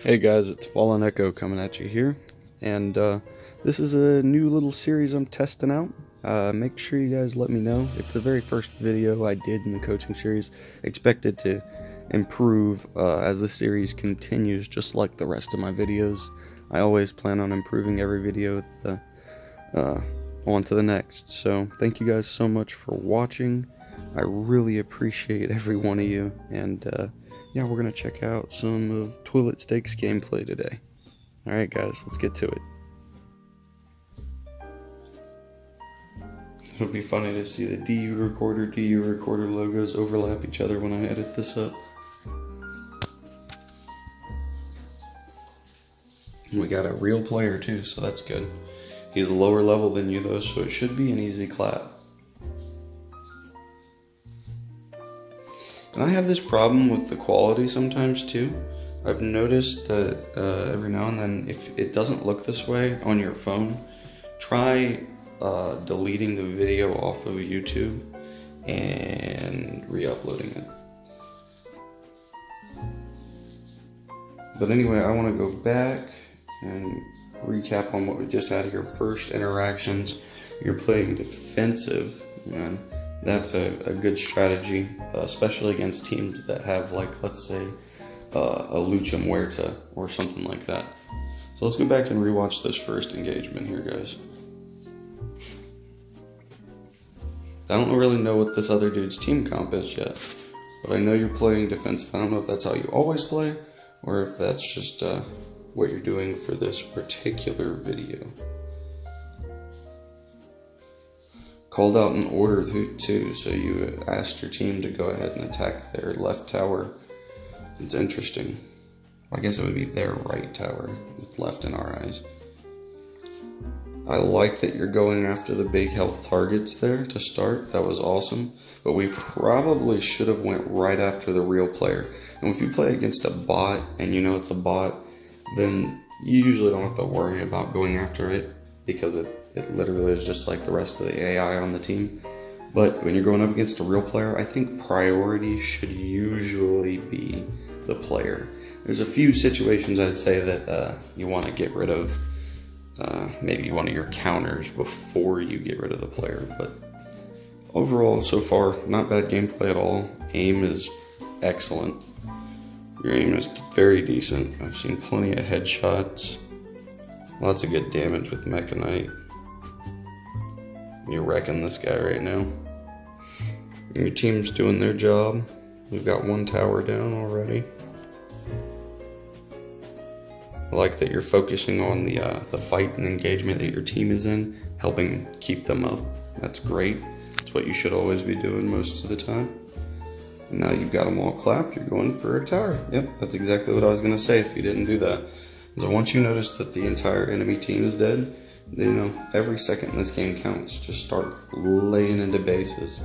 Hey guys, it's Fallen Echo coming at you here, and this is a new little series I'm testing out. Make sure you guys let me know. It's the very first video I did in the coaching series. Expect it to improve as the series continues, just like the rest of my videos. I always plan on improving every video on to the next. So thank you guys so much for watching. I really appreciate every one of you, and yeah, we're gonna check out some of ToiletSteak's gameplay today. Alright guys, let's get to it. It'll be funny to see the DU recorder logos overlap each other when I edit this up. We got a real player too, so that's good. He's lower level than you though, so it should be an easy clap. And I have this problem with the quality sometimes too. I've noticed that every now and then, if it doesn't look this way on your phone, try deleting the video off of YouTube and re-uploading it. But anyway, I want to go back and recap on what we just had here. First interactions, you're playing defensive, and that's a good strategy, especially against teams that have, like, let's say, a Lucha Muerta or something like that. So let's go back and rewatch this first engagement here, guys. I don't really know what this other dude's team comp is yet, but I know you're playing defensive. I don't know if that's how you always play, or if that's just what you're doing for this particular video. Called out an order too, so you asked your team to go ahead and attack their left tower. It's interesting. I guess it would be their right tower. It's left in our eyes. I like that you're going after the big health targets there to start. That was awesome. But we probably should have went right after the real player. And if you play against a bot and you know it's a bot, then you usually don't have to worry about going after it, because it literally is just like the rest of the AI on the team. But when you're going up against a real player, I think priority should usually be the player. There's a few situations I'd say that you want to get rid of maybe one of your counters before you get rid of the player. But overall, so far, not bad gameplay at all. Aim is excellent. Your aim is very decent. I've seen plenty of headshots. Lots of good damage with Mechanite. You're wrecking this guy right now. Your team's doing their job. We've got one tower down already. I like that you're focusing on the fight and engagement that your team is in, helping keep them up. That's great. That's what you should always be doing most of the time. And now you've got them all clapped, you're going for a tower. Yep, that's exactly what I was going to say if you didn't do that. So once you notice that the entire enemy team is dead, you know, every second in this game counts. Just start laying into bases.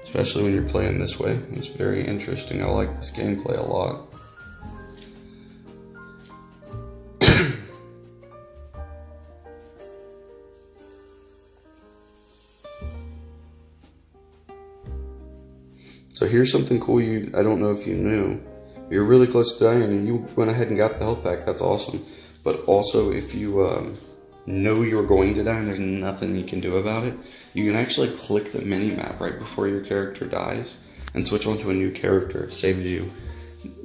Especially when you're playing this way. It's very interesting. I like this gameplay a lot. So here's something cool I don't know if you knew. You're really close to dying and you went ahead and got the health pack. That's awesome. But also, if you know you're going to die and there's nothing you can do about it, you can actually click the mini-map right before your character dies and switch on to a new character. It saves you,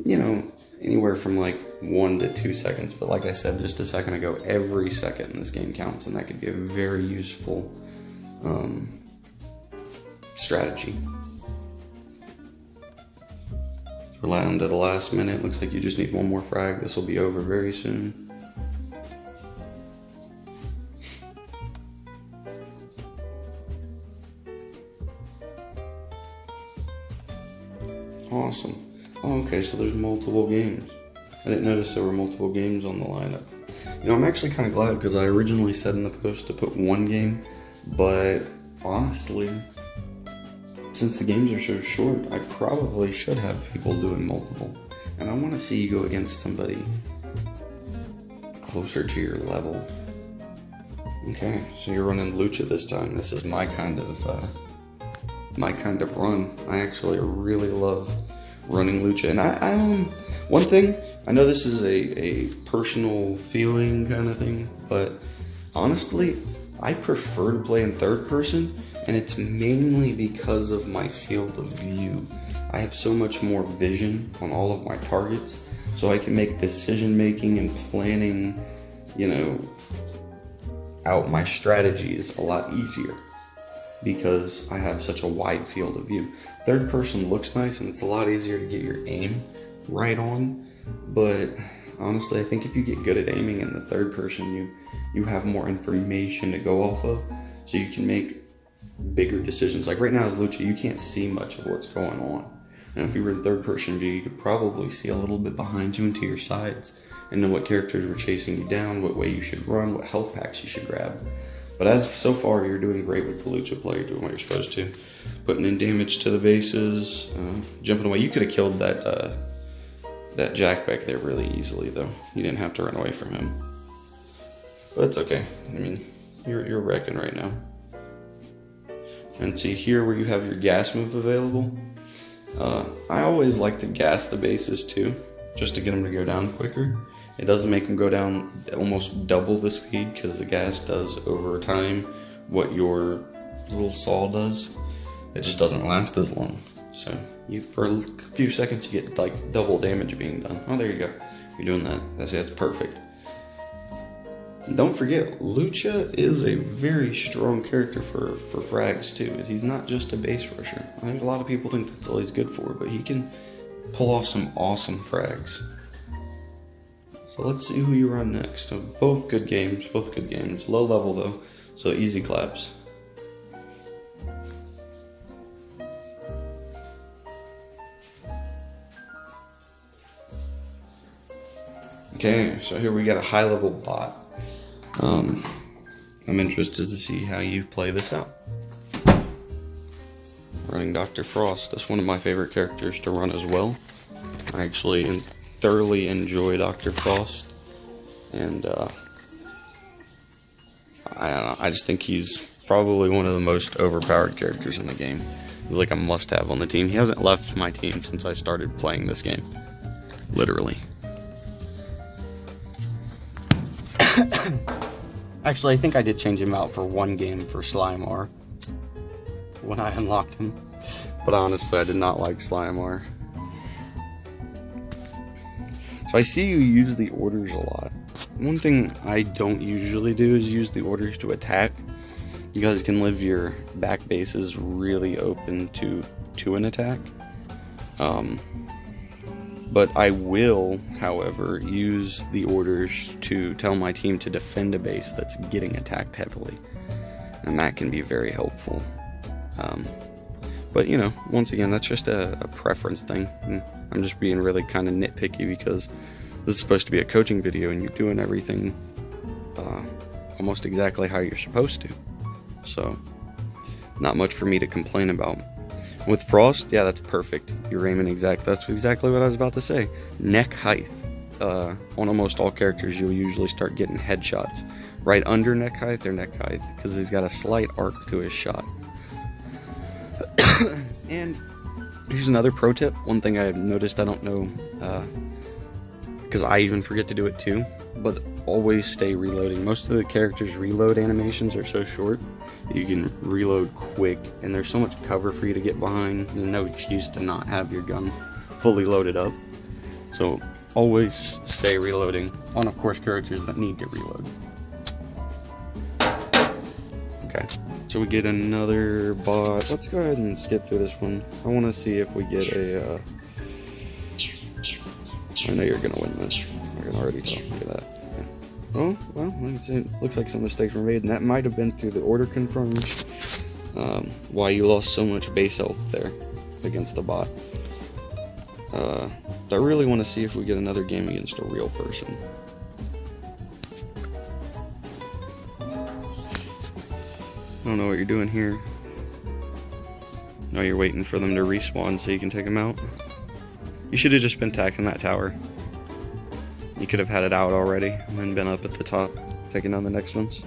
you know, anywhere from like 1 to 2 seconds. But like I said just a second ago, every second in this game counts, and that could be a very useful strategy. We're down to the last minute. Looks like you just need one more frag. This will be over very soon. Awesome. Oh, okay, so there's multiple games. I didn't notice there were multiple games on the lineup. You know, I'm actually kind of glad, because I originally said in the post to put one game, but honestly, since the games are so short, I probably should have people doing multiple. And I want to see you go against somebody closer to your level. Okay, so you're running Lucha this time. This is my kind of run. I actually really love running Lucha. And I one thing, I know this is a personal feeling kind of thing, but honestly, I prefer to play in third person, and it's mainly because of my field of view. I have so much more vision on all of my targets, so I can make decision making and planning, you know, out my strategies a lot easier because I have such a wide field of view. Third person looks nice and it's a lot easier to get your aim right on, but honestly, I think if you get good at aiming in the third person, you have more information to go off of, so you can make bigger decisions. Like right now as Lucha, you can't see much of what's going on. And if you were in third person view, you could probably see a little bit behind you and to your sides, and know what characters were chasing you down, what way you should run, what health packs you should grab. But as so far, you're doing great with the Lucha play. You're doing what you're supposed to. Putting in damage to the bases, jumping away. You could have killed that Jack back there really easily, though. You didn't have to run away from him. But it's okay. I mean, you're wrecking right now. And see here where you have your gas move available. I always like to gas the bases too, just to get them to go down quicker. It doesn't make them go down almost double the speed, because the gas does over time what your little saw does. It just doesn't last as long. So for a few seconds you get like double damage being done. Oh, there you go. You're doing that. That's perfect. And don't forget, Lucha is a very strong character for frags too. He's not just a base rusher. I think a lot of people think that's all he's good for, but he can pull off some awesome frags. So let's see who you run next. So both good games. Low level though, so easy claps. Okay, so here we got a high level bot. I'm interested to see how you play this out. Running Dr. Frost. That's one of my favorite characters to run as well. I actually thoroughly enjoy Dr. Frost, and I don't know, I just think he's probably one of the most overpowered characters in the game. He's like a must-have on the team. He hasn't left my team since I started playing this game. Literally. Actually, I think I did change him out for one game for Slimar when I unlocked him. But honestly, I did not like Slimar. So I see you use the orders a lot. One thing I don't usually do is use the orders to attack. You guys can leave your back bases really open to an attack. But I will, however, use the orders to tell my team to defend a base that's getting attacked heavily. And that can be very helpful. But, you know, once again, that's just a preference thing. And I'm just being really kind of nitpicky because this is supposed to be a coaching video and you're doing everything almost exactly how you're supposed to. So, not much for me to complain about. With Frost, yeah, that's perfect. You're aiming that's exactly what I was about to say. Neck height. On almost all characters, you'll usually start getting headshots right under neck height or neck height, because he's got a slight arc to his shot. And here's another pro tip. One thing I've noticed, I don't know, because I even forget to do it too, but always stay reloading. Most of the characters' reload animations are so short, you can reload quick, and there's so much cover for you to get behind. There's no excuse to not have your gun fully loaded up. So always stay reloading on, of course, characters that need to reload. Okay, so we get another bot. Let's go ahead and skip through this one. I want to see if we get a... I know you're going to win this. I can already tell. Look at that. Oh, well, it looks like some mistakes were made, and that might have been through the order confirms why you lost so much base health there against the bot. I really want to see if we get another game against a real person. I don't know what you're doing here. Oh, you're waiting for them to respawn so you can take them out? You should have just been attacking that tower. You could have had it out already and then been up at the top, taking on the next ones.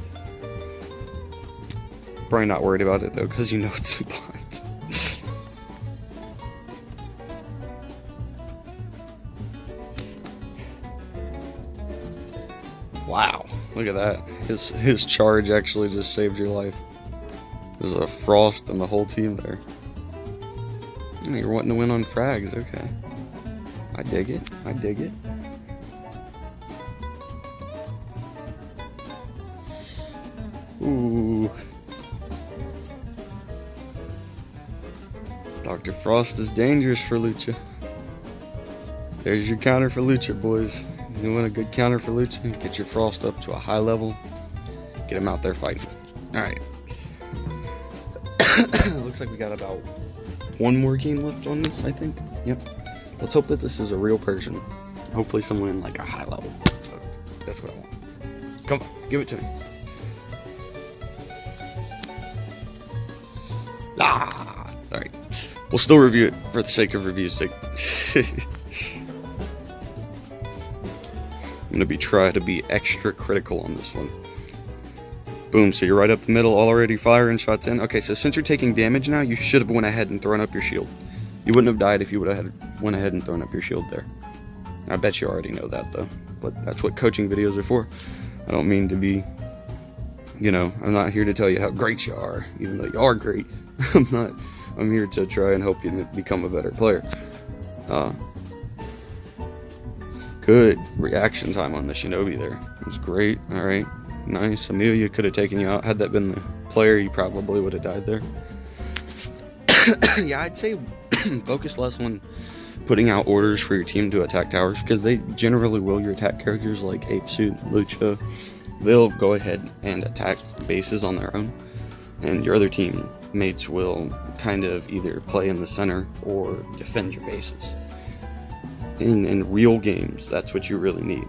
Probably not worried about it though, because you know it's a bot. Look at that. His charge actually just saved your life. There's a Frost and the whole team there. Oh, you're wanting to win on frags, okay. I dig it. I dig it. Ooh. Dr. Frost is dangerous for Lucha. There's your counter for Lucha, boys. You want a good counter for Lucha? Get your Frost up to a high level. Get him out there fighting. Alright. Looks like we got about one more game left on this, I think. Yep. Let's hope that this is a real person. Hopefully someone in like a high level. That's what I want. Come on, give it to me. Ah! Alright. We'll still review it for the sake of review's sake. I'm going to try to be extra critical on this one. Boom, so you're right up the middle, already firing shots in. Okay, so since you're taking damage now, you should have went ahead and thrown up your shield. You wouldn't have died if you would have went ahead and thrown up your shield there. I bet you already know that, though. But that's what coaching videos are for. I don't mean to be, you know, I'm not here to tell you how great you are, even though you are great. I'm here to try and help you become a better player. Good reaction time on the Shinobi there. It was great. Alright, nice. Amelia could have taken you out. Had that been the player, you probably would have died there. Yeah, I'd say focus less on putting out orders for your team to attack towers, because they generally will. Your attack characters like Ape Suit, Lucha, they'll go ahead and attack bases on their own, and your other teammates will kind of either play in the center or defend your bases. In real games, that's what you really need.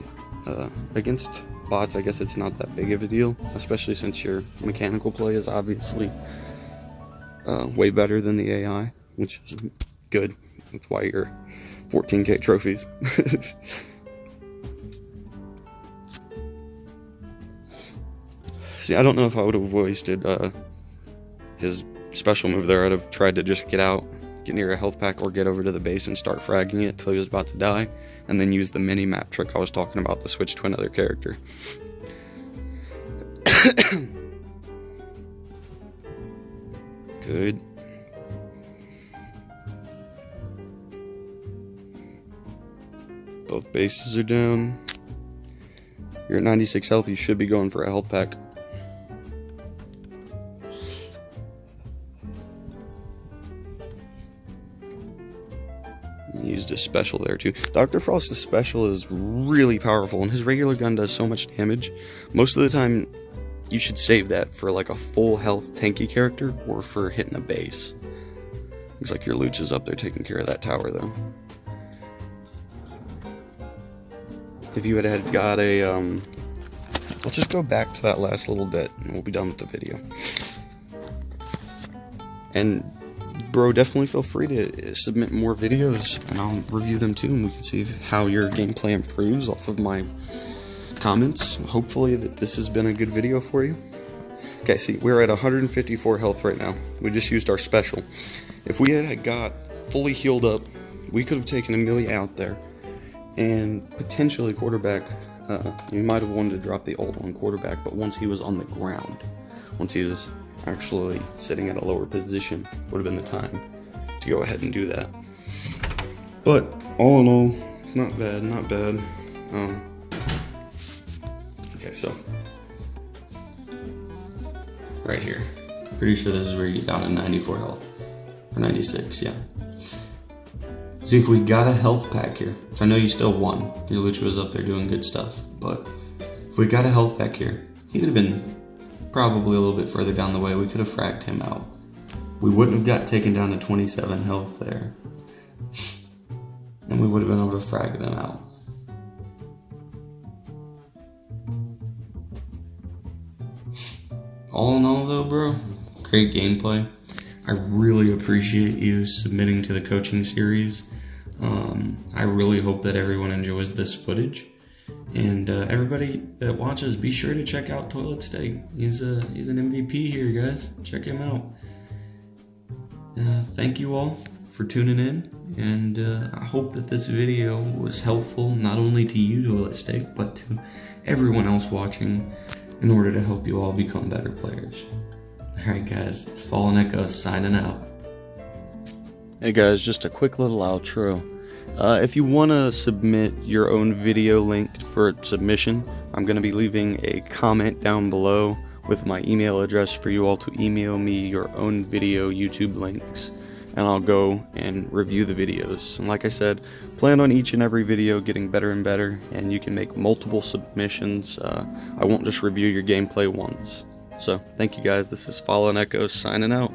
Against bots, I guess it's not that big of a deal, especially since your mechanical play is obviously way better than the AI, which is good. That's why you're 14k trophies. See, I don't know if I would have wasted his special move there. I'd have tried to just get out, get near a health pack, or get over to the base and start fragging it till he was about to die, and then use the mini map trick I was talking about to switch to another character. Good. Both bases are down. You're at 96 health, you should be going for a health pack. He used his special there too. Dr. Frost's special is really powerful, and his regular gun does so much damage. Most of the time, you should save that for like a full health tanky character, or for hitting a base. Looks like your Lucha's up there taking care of that tower though. If you had got a, let's just go back to that last little bit, and we'll be done with the video. And bro, definitely feel free to submit more videos, and I'll review them too, and we can see how your gameplay improves off of my comments. Hopefully that this has been a good video for you. Okay, see, we're at 154 health right now. We just used our special. If we had got fully healed up, we could have taken Amelia out there, and potentially quarterback, you might have wanted to drop the ult on quarterback, but once he was on the ground, once he was actually sitting at a lower position, would have been the time to go ahead and do that. But all in all, not bad, not bad. Okay, so right here, pretty sure this is where you got a 94 health, or 96, yeah. See, if we got a health pack here, which I know you still won, your Lucha was up there doing good stuff, but if we got a health pack here, he would have been probably a little bit further down the way. We could have fragged him out. We wouldn't have got taken down to 27 health there, and we would have been able to frag them out. All in all though, bro, great gameplay. I really appreciate you submitting to the coaching series. I really hope that everyone enjoys this footage. And everybody that watches, be sure to check out ToiletSteak. He's an MVP here, guys. Check him out. Thank you all for tuning in, and I hope that this video was helpful not only to you, ToiletSteak, but to everyone else watching in order to help you all become better players. Alright guys, it's Fallen Echo signing out. Hey guys, just a quick little outro. If you want to submit your own video link for submission, I'm going to be leaving a comment down below with my email address for you all to email me your own video YouTube links, and I'll go and review the videos. And like I said, plan on each and every video getting better and better, and you can make multiple submissions. I won't just review your gameplay once. So, thank you guys, this is Fallen Echo signing out.